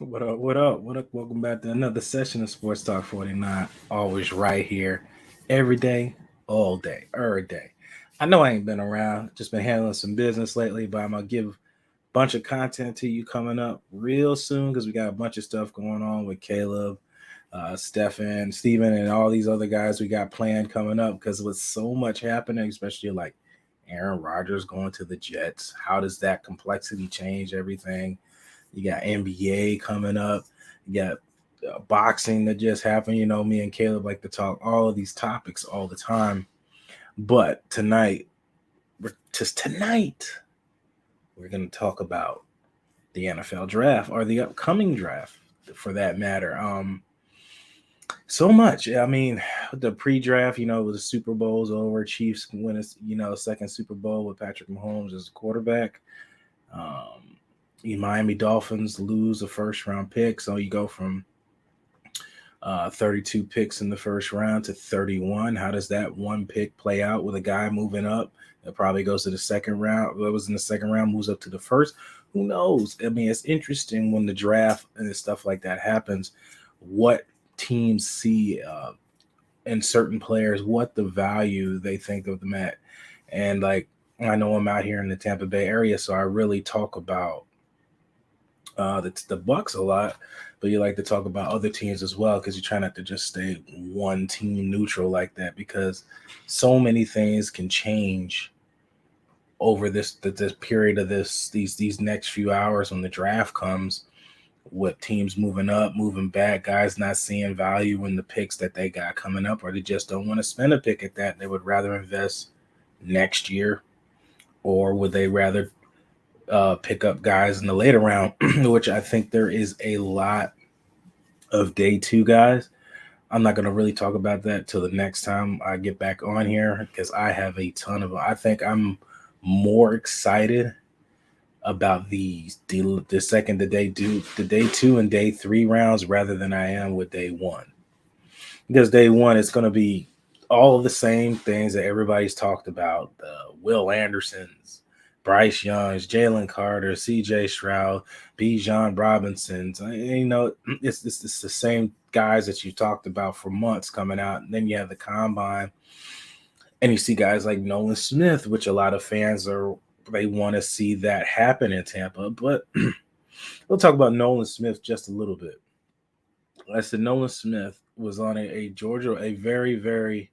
What up? What up? What up? Welcome back to another session of Sports Talk 49. Always right here, every day, all day, every day. I know I ain't been around, just been handling some business lately, but I'm gonna give a bunch of content to you coming up real soon because we got a bunch of stuff going on with Caleb, Steven, and all these other guys we got planned coming up because with so much happening, especially like Aaron Rodgers going to the Jets, how does that complexity change everything? You got NBA coming up. You got boxing that just happened. You know, me and Caleb like to talk all of these topics all the time. But tonight, we're going to talk about the NFL draft or the upcoming draft for that matter. So much. I mean, the pre-draft, the Super Bowl's over. Chiefs win second Super Bowl with Patrick Mahomes as a quarterback. Um, the Miami Dolphins lose a first round pick, so you go from 32 picks in the first round to 31. How does that one pick play out with a guy moving up? It probably goes to the second round. What was in the second round moves up to the first. Who knows? I mean, it's interesting when the draft and stuff like that happens. What teams see in certain players, what the value they think of them at, and like I know I'm out here in the Tampa Bay area, so I really talk about the Bucks a lot, but you like to talk about other teams as well because you try not to just stay one team neutral like that because so many things can change over this period of these next few hours when the draft comes with teams moving up, moving back, guys not seeing value in the picks that they got coming up, or they just don't want to spend a pick at that. They would rather invest next year, or would they rather pick up guys in the later round, which I think there is a lot of day two guys. I'm not going to really talk about that till the next time I get back on here because I have a ton of them. I think I'm more excited about the second the day two and day three rounds rather than I am with day one because day one it's going to be all of the same things that everybody's talked about: the Will Andersons, Bryce Youngs, Jalen Carter, C.J. Stroud, Bijan Robinsons. It's the same guys that you talked about for months coming out. And then you have the combine, and you see guys like Nolan Smith, which a lot of fans they want to see that happen in Tampa. But we'll talk about Nolan Smith just a little bit. I said Nolan Smith was on a Georgia, a very, very,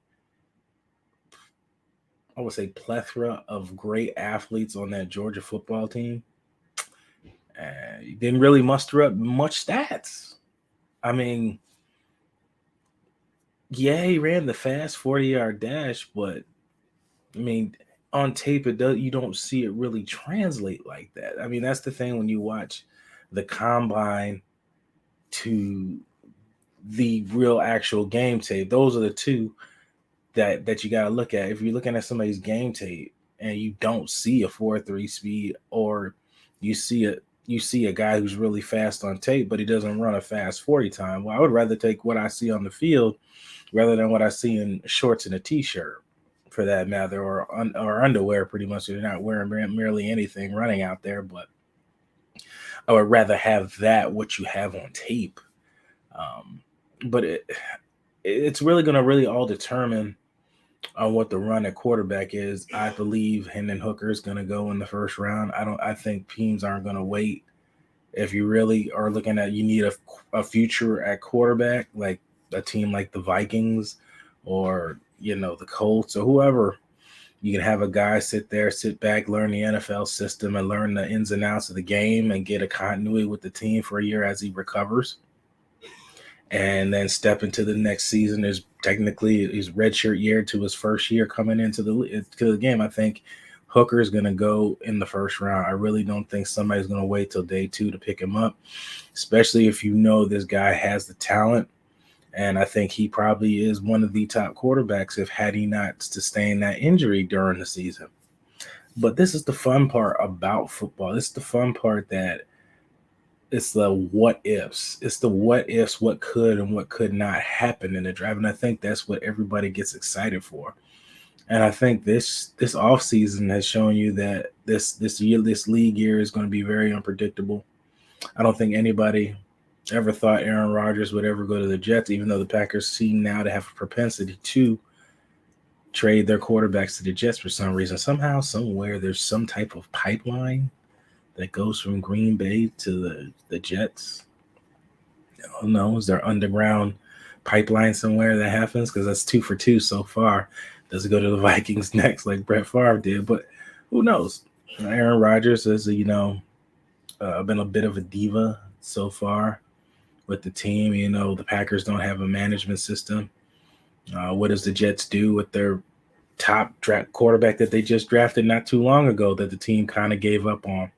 I would say, plethora of great athletes on that Georgia football team. And he didn't really muster up much stats. I mean, yeah, he ran the fast 40-yard dash, but I mean, on tape, you don't see it really translate like that. I mean, that's the thing when you watch the combine to the real actual game tape. Those are the two that you got to look at. If you're looking at somebody's game tape and you don't see a 4.3 speed, or you see a guy who's really fast on tape, but he doesn't run a fast 40 time. Well, I would rather take what I see on the field rather than what I see in shorts and a t-shirt, for that matter, or underwear. Pretty much, you're not wearing merely anything running out there, but I would rather have that what you have on tape. But it's really going to really all determine on what the run at quarterback is. I believe Hendon Hooker is going to go in the first round. I think teams aren't going to wait. If you really are looking at, you need a future at quarterback, like a team like the Vikings or the Colts or whoever. You can have a guy sit back, learn the NFL system and learn the ins and outs of the game and get a continuity with the team for a year as he recovers, and then step into the next season. Is technically his redshirt year to his first year coming into the game. I think Hooker is going to go in the first round. I really don't think somebody's going to wait till day two to pick him up, especially if you know this guy has the talent. And I think he probably is one of the top quarterbacks if had he not sustained that injury during the season. But this is the fun part about football. This is the fun part that it's the what ifs. It's the what ifs, what could and what could not happen in the draft. And I think that's what everybody gets excited for. And I think this off season has shown you that this league year is going to be very unpredictable. I don't think anybody ever thought Aaron Rodgers would ever go to the Jets, even though the Packers seem now to have a propensity to trade their quarterbacks to the Jets for some reason. Somehow, somewhere, there's some type of pipeline that goes from Green Bay to the Jets. Who knows? There underground pipeline somewhere that happens because that's 2 for 2 so far. Does it go to the Vikings next like Brett Favre did? But who knows? Aaron Rodgers has, been a bit of a diva so far with the team. The Packers don't have a management system. What does the Jets do with their top draft quarterback that they just drafted not too long ago that the team kind of gave up on?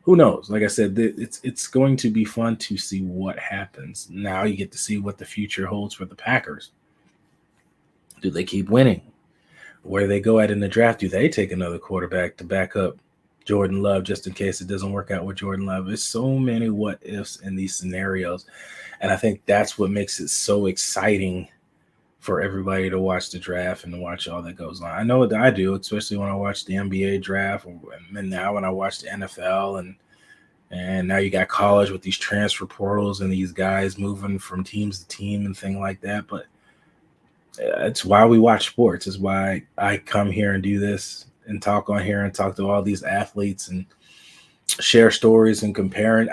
Who knows? Like I said, it's going to be fun to see what happens. Now you get to see what the future holds for the Packers. Do they keep winning? Where do they go at in the draft? Do they take another quarterback to back up Jordan Love just in case it doesn't work out with Jordan Love? There's so many what ifs in these scenarios. And I think that's what makes it so exciting for everybody to watch the draft and to watch all that goes on. I know what I do, especially when I watch the NBA draft, and now when I watch the NFL, and now you got college with these transfer portals and these guys moving from teams to team and things like that. But it's why we watch sports. It's why I come here and do this and talk on here and talk to all these athletes and share stories and compare.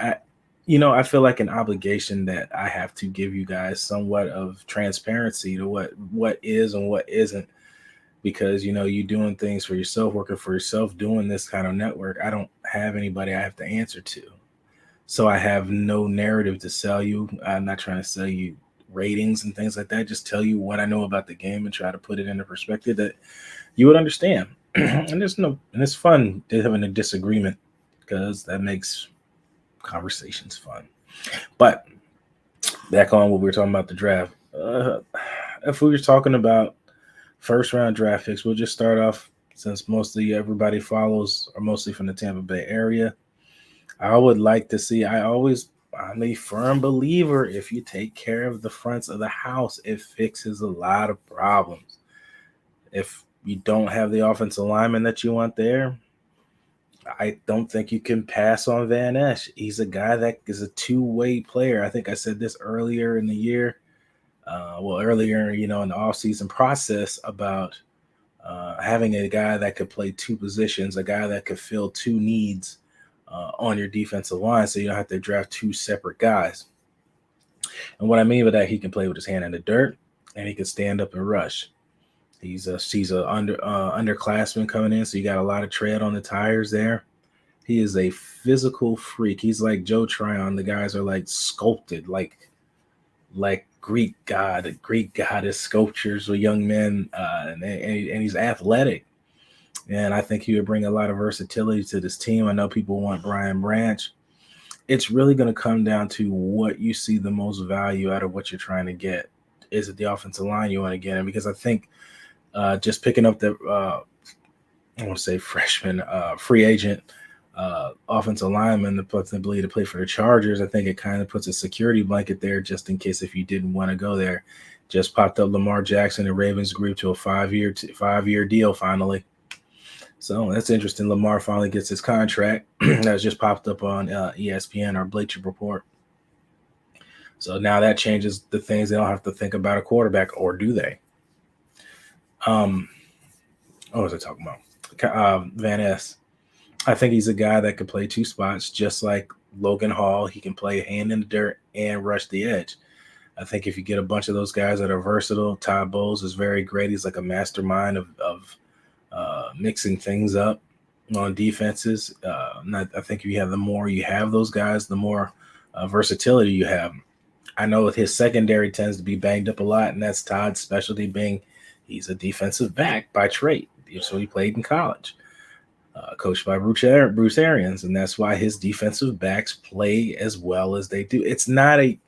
I feel like an obligation that I have to give you guys somewhat of transparency to what is and what isn't, because you doing things for yourself, working for yourself, doing this kind of network. I don't have anybody I have to answer to, so I have no narrative to sell you. I'm not trying to sell you ratings and things like that. Just tell you what I know about the game and try to put it in a perspective that you would understand. And it's fun having a disagreement because that makes conversations fun. But back on what we were talking about, the draft. If we were talking about first round draft picks, we'll just start off, since mostly everybody follows are mostly from the Tampa Bay area. I would like to see, I'm a firm believer, if you take care of the fronts of the house, it fixes a lot of problems. If you don't have the offensive lineman that you want there, I don't think you can pass on Van Esch. He's a guy that is a two-way player. I think I said this earlier in the year, earlier, in the offseason process about having a guy that could play two positions, a guy that could fill two needs on your defensive line, so you don't have to draft two separate guys. And what I mean by that, he can play with his hand in the dirt, and he can stand up and rush. He's a underclassman coming in, so you got a lot of tread on the tires there. He is a physical freak. He's like Joe Tryon. The guys are like sculpted, like Greek goddess sculptures with young men, and he's athletic. And I think he would bring a lot of versatility to this team. I know people want Brian Branch. It's really going to come down to what you see the most value out of what you're trying to get. Is it the offensive line you want to get in? Because I think just picking up the, I want to say freshman, free agent offensive lineman, the possibility to play for the Chargers, I think it kind of puts a security blanket there just in case if you didn't want to go there. Just popped up Lamar Jackson and Ravens agreed to a 5-year deal finally. So that's interesting. Lamar finally gets his contract. That's just popped up on ESPN or Bleacher Report. So now that changes the things. They don't have to think about a quarterback, or do they? What was I talking about? Van Ness. I think he's a guy that could play two spots, just like Logan Hall. He can play hand in the dirt and rush the edge. I think if you get a bunch of those guys that are versatile, Todd Bowles is very great. He's like a mastermind of mixing things up on defenses. I think if the more you have those guys, the more versatility you have. I know his secondary tends to be banged up a lot, and that's Todd's specialty, being he's a defensive back by trade. So he played in college, coached by Bruce Arians, and that's why his defensive backs play as well as they do. It's not a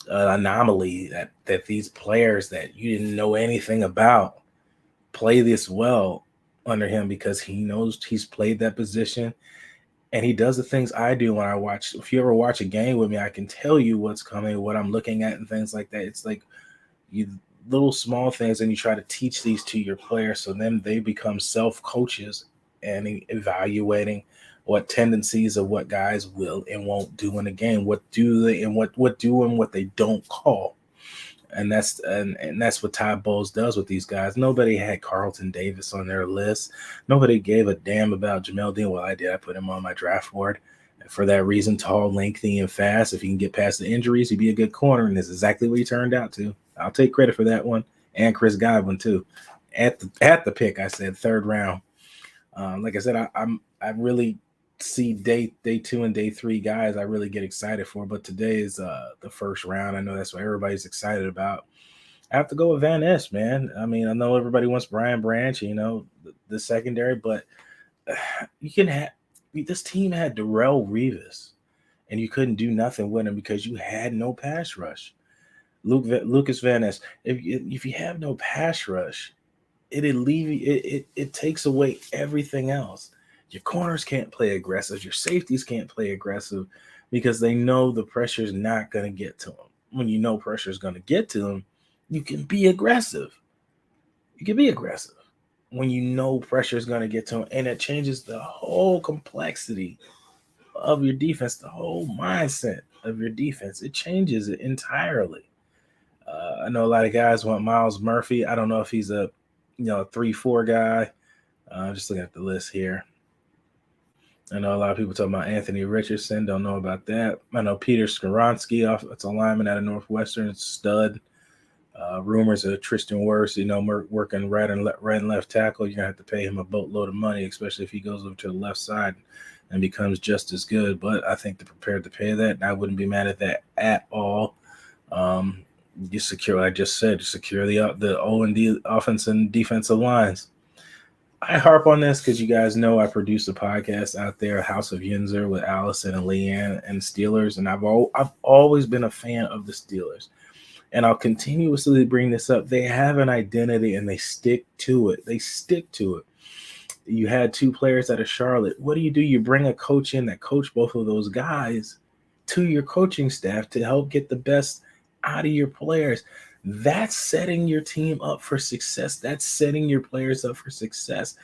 anomaly that these players that you didn't know anything about play this well under him, because he knows he's played that position and he does the things I do when I watch. If you ever watch a game with me, I can tell you what's coming, what I'm looking at, and things like that. It's like you little small things, and you try to teach these to your players, so then they become self-coaches and evaluating what tendencies of what guys will and won't do in a game, what do they and what do and what they don't call. And that's what Todd Bowles does with these guys. Nobody had Carlton Davis on their list. Nobody gave a damn about Jamel Dean. Well, I did. I put him on my draft board. And for that reason, tall, lengthy, and fast. If he can get past the injuries, he'd be a good corner. And that's exactly what he turned out to. I'll take credit for that one. And Chris Godwin too. At the pick, I said third round. Like I said, I really see day 2 and day 3 guys I really get excited for, but today is the first round. I know that's what everybody's excited about. I have to go with Van Ness, man. I mean, I know everybody wants Brian Branch, the secondary, but you can have this team had Darrelle Revis, and you couldn't do nothing with him because you had no pass rush. Lucas Van Ness. If you have no pass rush, it takes away everything else. Your corners can't play aggressive. Your safeties can't play aggressive because they know the pressure is not going to get to them. When you know pressure is going to get to them, you can be aggressive. You can be aggressive when you know pressure is going to get to them, and it changes the whole complexity of your defense, the whole mindset of your defense. It changes it entirely. I know a lot of guys want Myles Murphy. I don't know if he's a 3-4 guy. Just looking at the list here. I know a lot of people talking about Anthony Richardson. Don't know about that. I know Peter Skoronski, offensive lineman out of Northwestern, stud. Rumors of Tristan Wirfs, working right and left tackle. You're going to have to pay him a boatload of money, especially if he goes over to the left side and becomes just as good. But I think they're prepared to pay that, and I wouldn't be mad at that at all. You secure, I just said, secure the O&D offense and defensive lines. I harp on this because you guys know I produce a podcast out there, House of Yinzer, with Allison and Leanne and Steelers, and I've always been a fan of the Steelers, and I'll continuously bring this up. They have an identity and they stick to it. You had 2 players out of Charlotte. What do? You bring a coach in that coach both of those guys to your coaching staff to help get the best out of your players. That's setting your team up for success. That's setting your players up for success.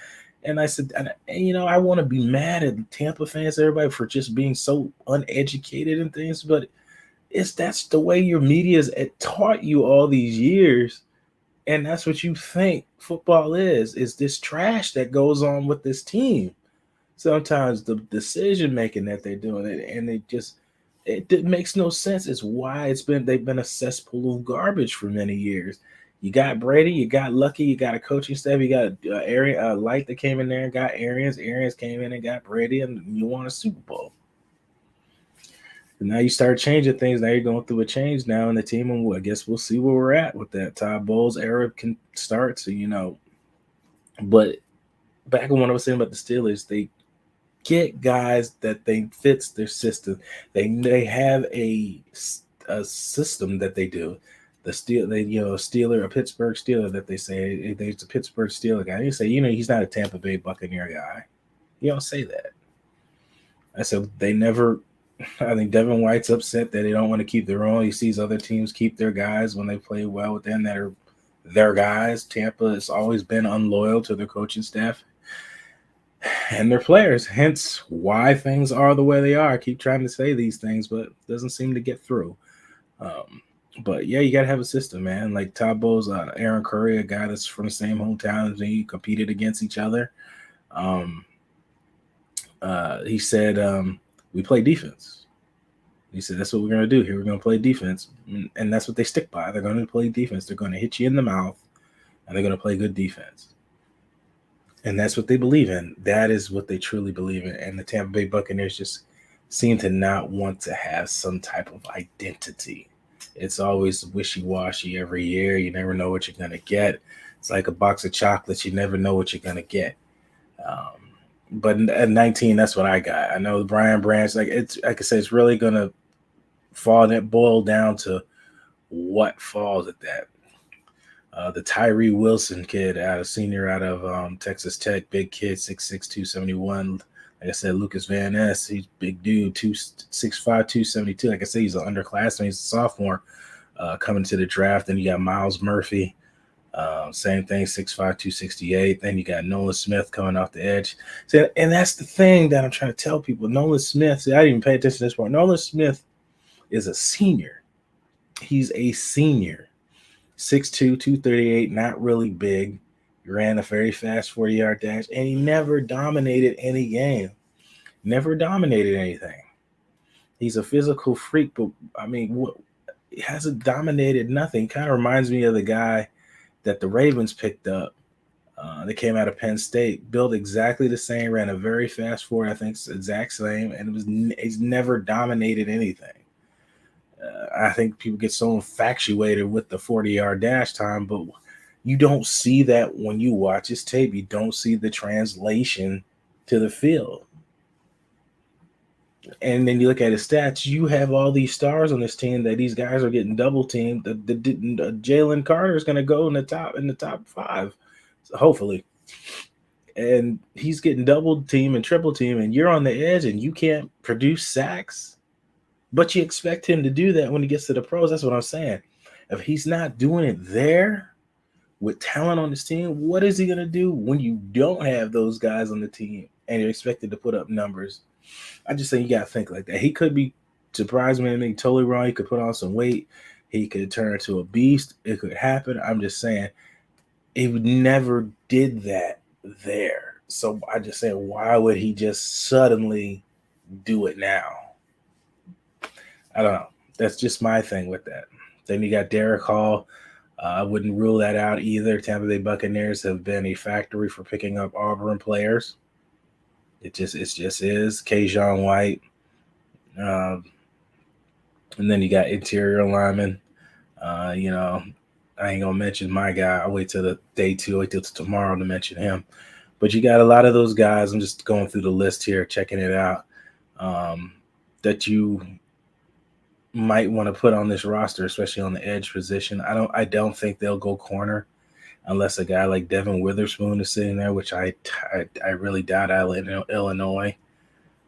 And I said, I want to be mad at Tampa fans, everybody, for just being so uneducated and things, but that's the way your media's taught you all these years. And that's what you think football is this trash that goes on with this team. Sometimes the decision making that they're doing it, and it makes no sense. It's why they've been a cesspool of garbage for many years. You got Brady, you got Lucky, you got a coaching staff, you got Light that came in there and got Arians. Arians came in and got Brady, and you won a Super Bowl. And now you start changing things. Now you're going through a change now in the team, and I guess we'll see where we're at with that. Todd Bowles era can start, so But back on what I was saying about the Steelers, they get guys that they fits their system. They have a system that they do. A Pittsburgh Steeler that they say there's a Pittsburgh Steeler guy. You say, he's not a Tampa Bay Buccaneer guy. You don't say that. I said they never. I think Devin White's upset that they don't want to keep their own. He sees other teams keep their guys when they play well with them that are their guys. Tampa has always been unloyal to their coaching staff and their players, hence why things are the way they are. I keep trying to say these things, but it doesn't seem to get through. But yeah, you got to have a system, man. Like Todd Bowles, Aaron Curry, a guy that's from the same hometown as me, competed against each other. He said, we play defense. He said, that's what we're going to do here. We're going to play defense. And that's what they stick by. They're going to play defense. They're going to hit you in the mouth, and they're going to play good defense. And that's what they believe in. That is what they truly believe in. And the Tampa Bay Buccaneers just seem to not want to have some type of identity. It's always wishy-washy every year. You never know what you're going to get. It's like a box of chocolates. You never know what you're going to get. But at 19, that's what I got. I know Brian Branch, like I said, it's really going to boil down to what falls at that. The Tyree Wilson kid, senior out of Texas Tech, big kid, 6'6", 271. Like I said, Lucas Van Ness, he's big dude, 6'5", 272. Like I said, he's an underclassman. He's a sophomore coming to the draft. And you got Myles Murphy, Same thing, 6'5", 268. Then you got Nolan Smith coming off the edge. See, and that's the thing that I'm trying to tell people. Nolan Smith, see, I didn't even pay attention to this part. Nolan Smith is a senior. He's a senior. 6'2", 238, not really big. He ran a very fast 40-yard dash, and he never dominated any game. Never dominated anything. He's a physical freak, but I mean, he hasn't dominated nothing. Kind of reminds me of the guy that the Ravens picked up. They came out of Penn State, built exactly the same, ran a very fast 40, I think, exact same, and he's never dominated anything. I think people get so infatuated with the 40-yard dash time, but you don't see that when you watch his tape. You don't see the translation to the field. And then you look at his stats, you have all these stars on this team that these guys are getting double teamed. Jalen Carter is going to go in the top 5, so hopefully. And he's getting double team and triple team, and you're on the edge and you can't produce sacks. But you expect him to do that when he gets to the pros. That's what I'm saying. If he's not doing it there with talent on his team, what is he going to do when you don't have those guys on the team and you're expected to put up numbers? I just think you got to think like that. He could be surprised me and totally wrong. He could put on some weight. He could turn into a beast. It could happen. I'm just saying he never did that there. So I just say, why would he just suddenly do it now? I don't know. That's just my thing with that. Then you got Derek Hall. I wouldn't rule that out either. Tampa Bay Buccaneers have been a factory for picking up Auburn players. It just is. Kayjon White. And then you got interior linemen. I ain't going to mention my guy. I'll wait till the day 2, wait till tomorrow to mention him. But you got a lot of those guys. I'm just going through the list here, checking it out, that you might want to put on this roster, especially on the edge position. I don't think they'll go corner unless a guy like Devin Witherspoon is sitting there, which I really doubt out of Illinois.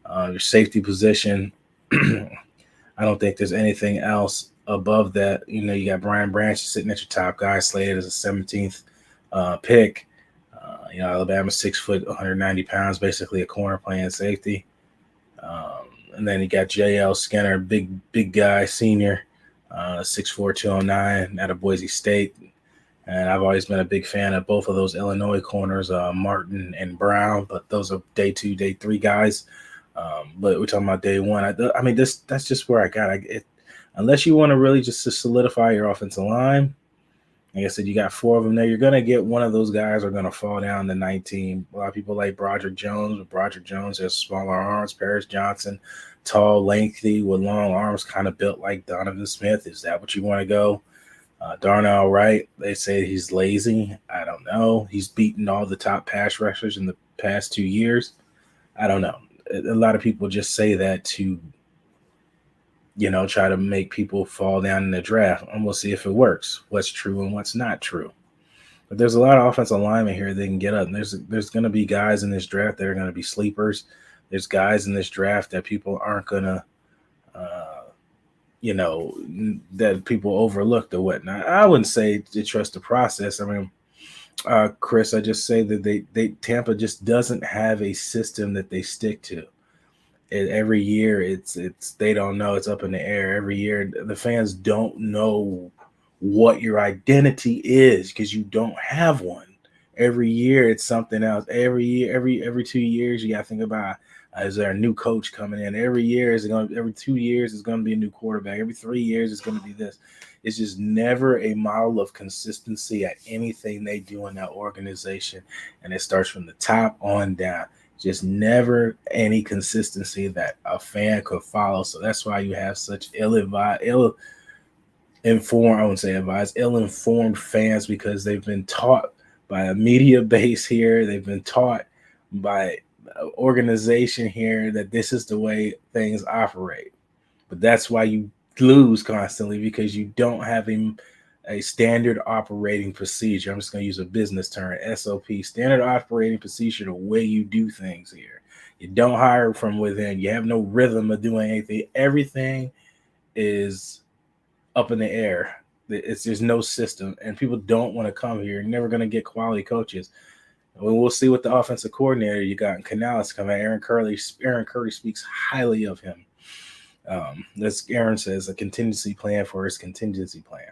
Your safety position, I don't think there's anything else above that. You got Brian Branch sitting at your top guy, slated as a 17th pick. Alabama 6 foot, 190 pounds, basically a corner playing safety. And then you got J.L. Skinner, big guy, senior, 6'4", 209 out of Boise State. And I've always been a big fan of both of those Illinois corners, Martin and Brown, but those are day 2, day 3 guys. But we're talking about day 1. That's just where I got it. Unless you want to really just to solidify your offensive line, like I said, you got 4 of them there. You're going to get one of those guys are going to fall down to 19. A lot of people like Broderick Jones, but Broderick Jones has smaller arms. Paris Johnson, tall, lengthy, with long arms, kind of built like Donovan Smith. Is that what you want to go? Darnell Wright, they say he's lazy. I don't know. He's beaten all the top pass rushers in the past 2 years. I don't know. A lot of people just say that to try to make people fall down in the draft, and we'll see if it works, what's true and what's not true. But there's a lot of offensive linemen here that can get up, and there's going to be guys in this draft that are going to be sleepers. There's guys in this draft that people aren't going to, that people overlooked or whatnot. I wouldn't say to trust the process. I mean, Chris, I just say that Tampa just doesn't have a system that they stick to. Every year it's they don't know, it's up in the air. Every year the fans don't know what your identity is because you don't have one. Every year it's something else. Every year, every 2 years you got to think about, is there a new coach coming in? Every 2 years is going to be a new quarterback. Every 3 years it's going to be this. It's just never a model of consistency at anything they do in that organization, and it starts from the top on down. Just never any consistency that a fan could follow. So that's why you have such ill-informed fans, because they've been taught by a media base here. They've been taught by an organization here that this is the way things operate. But that's why you lose constantly, because you don't have a standard operating procedure. I'm just going to use a business term, SOP, standard operating procedure, the way you do things here. You don't hire from within. You have no rhythm of doing anything. Everything is up in the air. There's no system, and people don't want to come here. You're never going to get quality coaches. We'll see what the offensive coordinator you got in Canales coming. Aaron Curry speaks highly of him. As Aaron says, a contingency plan for his contingency plan.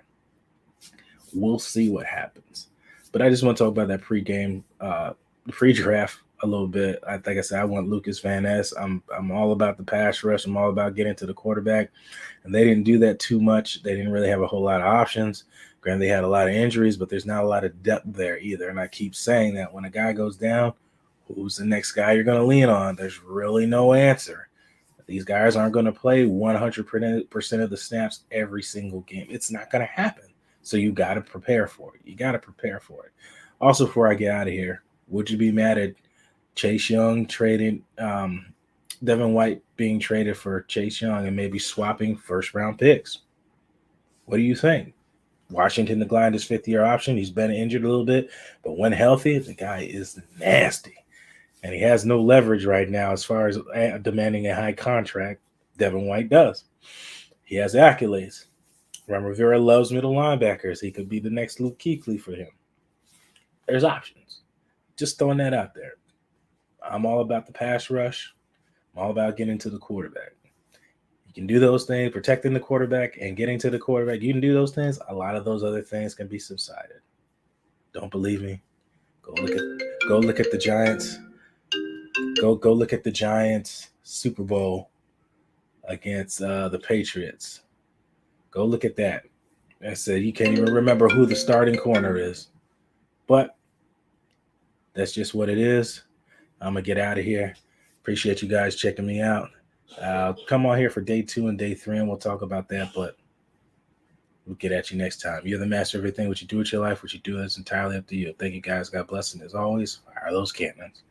We'll see what happens. But I just want to talk about that pre-draft a little bit. Like I said, I want Lucas Van Ness. I'm all about the pass rush. I'm all about getting to the quarterback. And they didn't do that too much. They didn't really have a whole lot of options. Granted, they had a lot of injuries, but there's not a lot of depth there either. And I keep saying that when a guy goes down, who's the next guy you're going to lean on? There's really no answer. These guys aren't going to play 100% of the snaps every single game. It's not going to happen. So you got to prepare for it. Also, before I get out of here, would you be mad at Chase Young trading Devin White being traded for Chase Young and maybe swapping first-round picks? What do you think? Washington declined his fifth-year option. He's been injured a little bit, but when healthy, the guy is nasty. And he has no leverage right now as far as demanding a high contract. Devin White does. He has accolades. Ron Rivera loves middle linebackers. He could be the next Luke Kuechly for him. There's options. Just throwing that out there. I'm all about the pass rush. I'm all about getting to the quarterback. You can do those things, protecting the quarterback and getting to the quarterback. You can do those things. A lot of those other things can be subsided. Don't believe me? Go look at the Giants. Go look at the Giants Super Bowl against the Patriots. Go look at that. I said you can't even remember who the starting corner is. But that's just what it is. I'm going to get out of here. Appreciate you guys checking me out. Come on here for day 2 and day 3, and we'll talk about that. But we'll get at you next time. You're the master of everything. What you do with your life, what you do is entirely up to you. Thank you guys. God bless. And as always, fire those cannons.